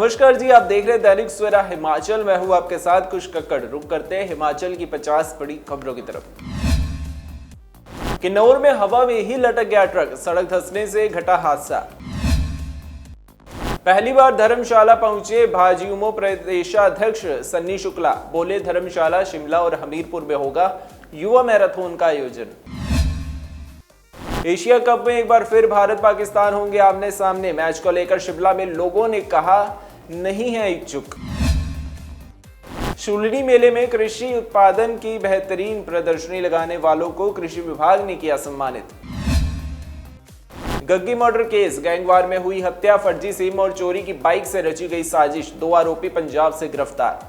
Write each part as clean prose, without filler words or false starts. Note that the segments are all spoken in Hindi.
नमस्कार जी, आप देख रहे हैं दैनिक सवेरा हिमाचल। मैं हूं आपके साथ कुछ कक्कड़। रुक करते हैं हिमाचल की 50 बड़ी खबरों की तरफ। किन्नौर में हवा में ही लटक गया ट्रक, सड़क धंसने से घटा हादसा। पहली बार धर्मशाला पहुंचे भाजयुमो प्रदेशाध्यक्ष सन्नी शुक्ला, बोले धर्मशाला, शिमला और हमीरपुर में होगा युवा मैराथन का आयोजन। एशिया कप में एक बार फिर भारत पाकिस्तान होंगे आमने सामने, मैच को लेकर शिमला में लोगों ने कहा नहीं है इच्छुक। शूलिनी मेले में कृषि उत्पादन की बेहतरीन प्रदर्शनी लगाने वालों को कृषि विभाग ने किया सम्मानित। गग्गी मर्डर केस, गैंगवार में हुई हत्या, फर्जी सिम और चोरी की बाइक से रची गई साजिश, 2 आरोपी पंजाब से गिरफ्तार।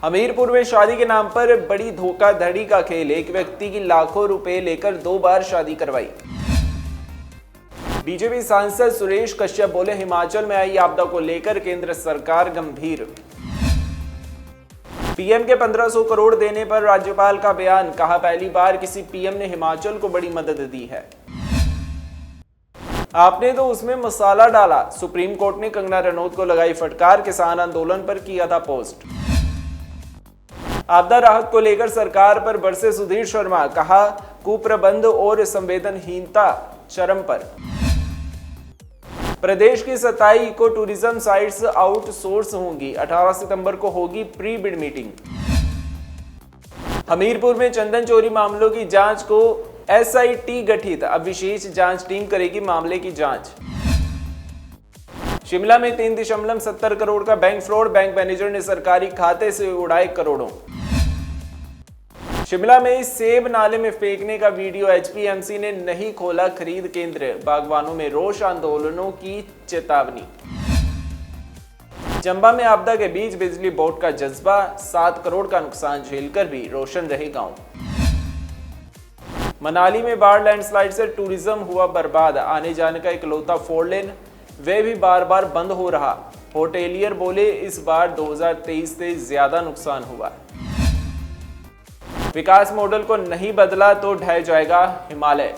हमीरपुर में शादी के नाम पर बड़ी धोखाधड़ी का खेल, एक व्यक्ति की लाखों रुपए लेकर 2 बार शादी करवाई। बीजेपी सांसद सुरेश कश्यप बोले हिमाचल में आई आपदा को लेकर केंद्र सरकार गंभीर। पीएम के 1500 करोड़ देने पर राज्यपाल का बयान, कहा पहली बार किसी पीएम ने हिमाचल को बड़ी मदद दी है। आपने तो उसमें मसाला डाला, सुप्रीम कोर्ट ने कंगना रनौत को लगाई फटकार, किसान आंदोलन पर किया था पोस्ट। आपदा राहत को लेकर सरकार पर बरसे सुधीर शर्मा, कहा कुप्रबंध और संवेदनहीनता चरम पर। प्रदेश की 27 इको टूरिज्म साइट्स आउटसोर्स होंगी, 18 सितंबर को होगी प्री बिड मीटिंग। हमीरपुर में चंदन चोरी मामलों की जांच को एसआईटी गठित, अब विशेष जांच टीम करेगी मामले की जांच। शिमला में 3.70 करोड़ का बैंक फ्रॉड, बैंक मैनेजर ने सरकारी खाते से उड़ाए करोड़ों। शिमला में सेब नाले में फेंकने का वीडियो, एचपीएमसी ने नहीं खोला खरीद केंद्र, बागवानों में रोष, आंदोलनों की चेतावनी। चंबा में आपदा के बीच बिजली बोर्ड का जज्बा, 7 करोड़ का नुकसान झेलकर भी रोशन रहे गांव। मनाली में बाढ़ लैंडस्लाइड से टूरिज्म हुआ बर्बाद, आने जाने का इकलौता 4 लेन वे भी बार बार बंद हो रहा, होटेलियर बोले इस बार 2023 से ज्यादा नुकसान हुआ। विकास मॉडल को नहीं बदला तो ढह जाएगा हिमालय,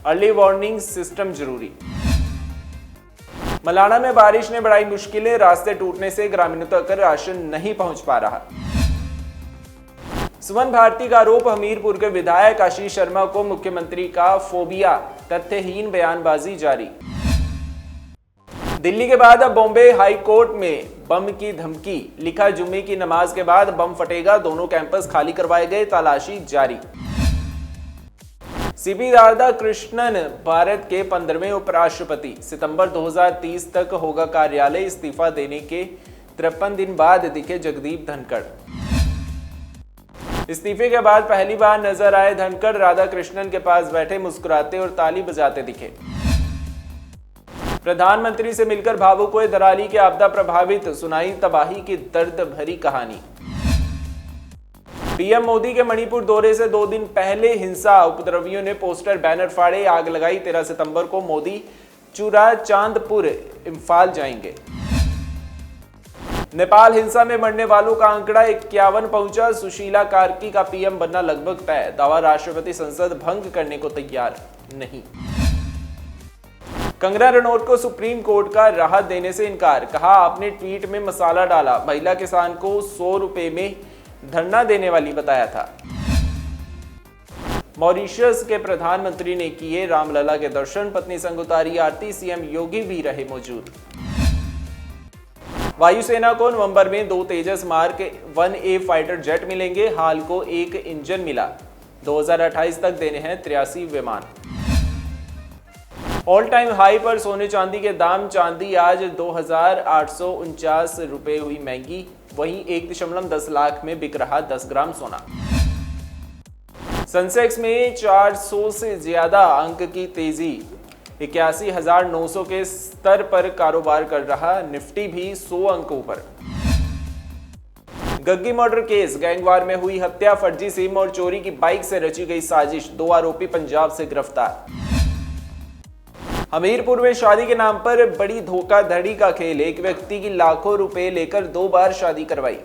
अर्ली वार्निंग सिस्टम जरूरी। मलाना में बारिश ने बढ़ाई मुश्किलें, रास्ते टूटने से ग्रामीणों तक राशन नहीं पहुंच पा रहा। सुमन भारती का आरोप, हमीरपुर के विधायक आशीष शर्मा को मुख्यमंत्री का फोबिया, तथ्यहीन बयानबाजी जारी। दिल्ली के बाद अब बॉम्बे हाई कोर्ट में बम की धमकी, लिखा जुम्मे की नमाज के बाद बम फटेगा, दोनों कैंपस खाली करवाए गए, तलाशी जारी। सीपी राधा कृष्णन भारत के 15वें उपराष्ट्रपति, सितंबर 2030 तक होगा कार्यालय, इस्तीफा देने के 53 दिन बाद दिखे जगदीप धनखड़। इस्तीफे के बाद पहली बार नजर आए धनखड़, राधा कृष्णन के पास बैठे मुस्कुराते और ताली बजाते दिखे। प्रधानमंत्री से मिलकर भावुक हुए धराली के आपदा प्रभावित, सुनाई तबाही की दर्द भरी कहानी। पीएम मोदी के मणिपुर दौरे से 2 दिन पहले हिंसा, उपद्रवियों ने पोस्टर बैनर फाड़े, आग लगाई, 13 सितंबर को मोदी चूड़ाचांदपुर इम्फाल जाएंगे। नेपाल हिंसा में मरने वालों का आंकड़ा 51 पहुंचा, सुशीला कार्की का पीएम बनना लगभग तय, दावा राष्ट्रपति संसद भंग करने को तैयार नहीं। कंगना रनौत को सुप्रीम कोर्ट का राहत देने से इनकार, कहा आपने ट्वीट में मसाला डाला, महिला किसान को 100 रुपए में धरना देने वाली बताया था। मॉरिशस के प्रधानमंत्री ने किए रामलला के दर्शन, पत्नी संग उतारी आरती, सीएम योगी भी रहे मौजूद। वायुसेना को नवंबर में 2 तेजस मार्क 1A फाइटर जेट मिलेंगे, हाल को 1 इंजन मिला, 2028 तक देने हैं 83 विमान। ऑल टाइम हाई पर सोने चांदी के दाम, चांदी आज 2849 रुपए हुई महंगी, वहीं 1.10 लाख में बिक रहा 10 ग्राम सोना। सेंसेक्स में 400 से ज्यादा अंक की तेजी, 81,900 के स्तर पर कारोबार कर रहा, निफ्टी भी 100 अंक ऊपर। गग्गी मर्डर केस, गैंगवार में हुई हत्या, फर्जी सिम और चोरी की बाइक से रची गई साजिश, 2 आरोपी पंजाब से गिरफ्तार। हमीरपुर में शादी के नाम पर बड़ी धोखाधड़ी का खेल, एक व्यक्ति की लाखों रुपए लेकर 2 बार शादी करवाई।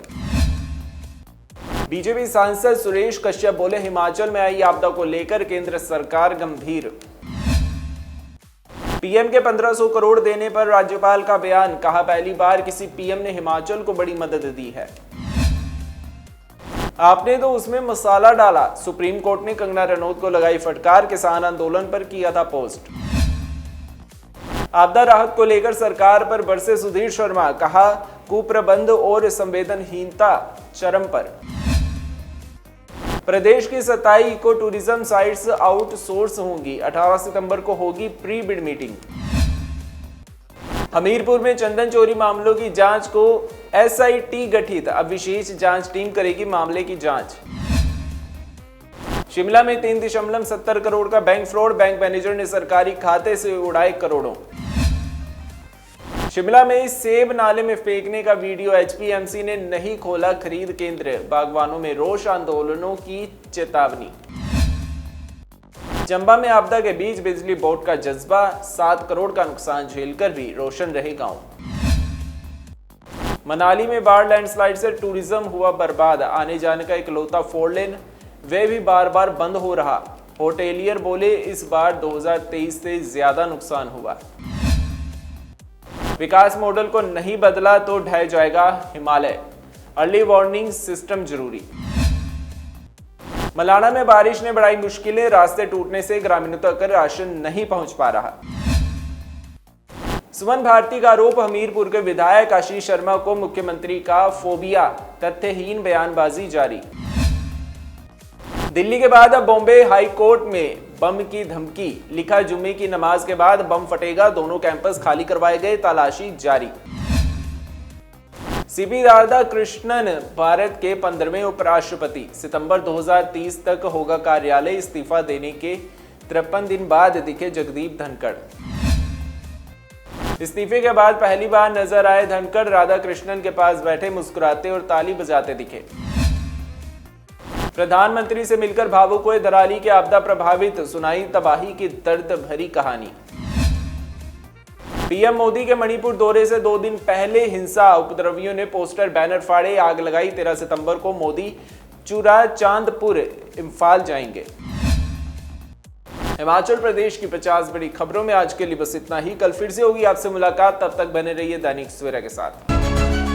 बीजेपी सांसद सुरेश कश्यप बोले हिमाचल में आई आपदा को लेकर केंद्र सरकार गंभीर। पीएम के 1500 करोड़ देने पर राज्यपाल का बयान, कहा पहली बार किसी पीएम ने हिमाचल को बड़ी मदद दी है। आपने तो उसमें मसाला डाला, सुप्रीम कोर्ट ने कंगना रनौत को लगाई फटकार, किसान आंदोलन पर किया था पोस्ट। आपदा राहत को लेकर सरकार पर बरसे सुधीर शर्मा, कहा कुप्रबंध और संवेदनहीनता चरम पर। प्रदेश की 27 इको टूरिज्म साइट्स आउटसोर्स होंगी, 18 सितंबर को होगी प्री बिड मीटिंग। हमीरपुर में चंदन चोरी मामलों की जांच को एसआईटी गठित, अब विशेष जांच टीम करेगी मामले की जांच। शिमला में 3.70 करोड़ का बैंक फ्रॉड, बैंक मैनेजर ने सरकारी खाते से उड़ाए करोड़ों। शिमला में सेब नाले में फेंकने का वीडियो, एचपीएमसी ने नहीं खोला खरीद केंद्र, बागवानों में रोष, आंदोलनों की चेतावनी। चंबा में आपदा के बीच बिजली बोर्ड का जज्बा, 7 करोड़ का नुकसान झेलकर भी रोशन रहे गांव। मनाली में बाढ़ लैंडस्लाइड से टूरिज्म हुआ बर्बाद, आने जाने का इकलौता 4 लेन वे भी बार बार बंद हो रहा। होटेलियर बोले इस बार 2023 से ज्यादा नुकसान हुआ। विकास मॉडल को नहीं बदला तो ढह जाएगा हिमालय, अर्ली वार्निंग सिस्टम जरूरी। मलाना में बारिश ने बढ़ाई मुश्किलें, रास्ते टूटने से ग्रामीणों तक राशन नहीं पहुंच पा रहा। सुमन भारती का आरोप, हमीरपुर के विधायक आशीष शर्मा को मुख्यमंत्री का फोबिया, तथ्यहीन बयानबाजी जारी। दिल्ली के बाद अब बॉम्बे हाई कोर्ट में बम की धमकी, लिखा जुम्मे की नमाज के बाद बम फटेगा, दोनों कैंपस खाली करवाए गए, तलाशी जारी। सीपी राधाकृष्णन भारत के 15वें उपराष्ट्रपति, सितंबर 2030 तक होगा कार्यालय, इस्तीफा देने के 53 दिन बाद दिखे जगदीप धनखड़। इस्तीफे के बाद पहली बार नजर आए धनखड़, राधाकृष्णन के पास बैठे मुस्कुराते और ताली बजाते दिखे। प्रधानमंत्री से मिलकर भावुक हुए दराली के आपदा प्रभावित, सुनाई तबाही की दर्द भरी कहानी। पीएम मोदी के मणिपुर दौरे से 2 दिन पहले हिंसा, उपद्रवियों ने पोस्टर बैनर फाड़े, आग लगाई। 13 सितंबर को मोदी चूड़ाचांदपुर इम्फाल जाएंगे। हिमाचल प्रदेश की 50 बड़ी खबरों में आज के लिए बस इतना ही। कल फिर से होगी आपसे मुलाकात, तब तक बने रहिए दैनिक सवेरा के साथ।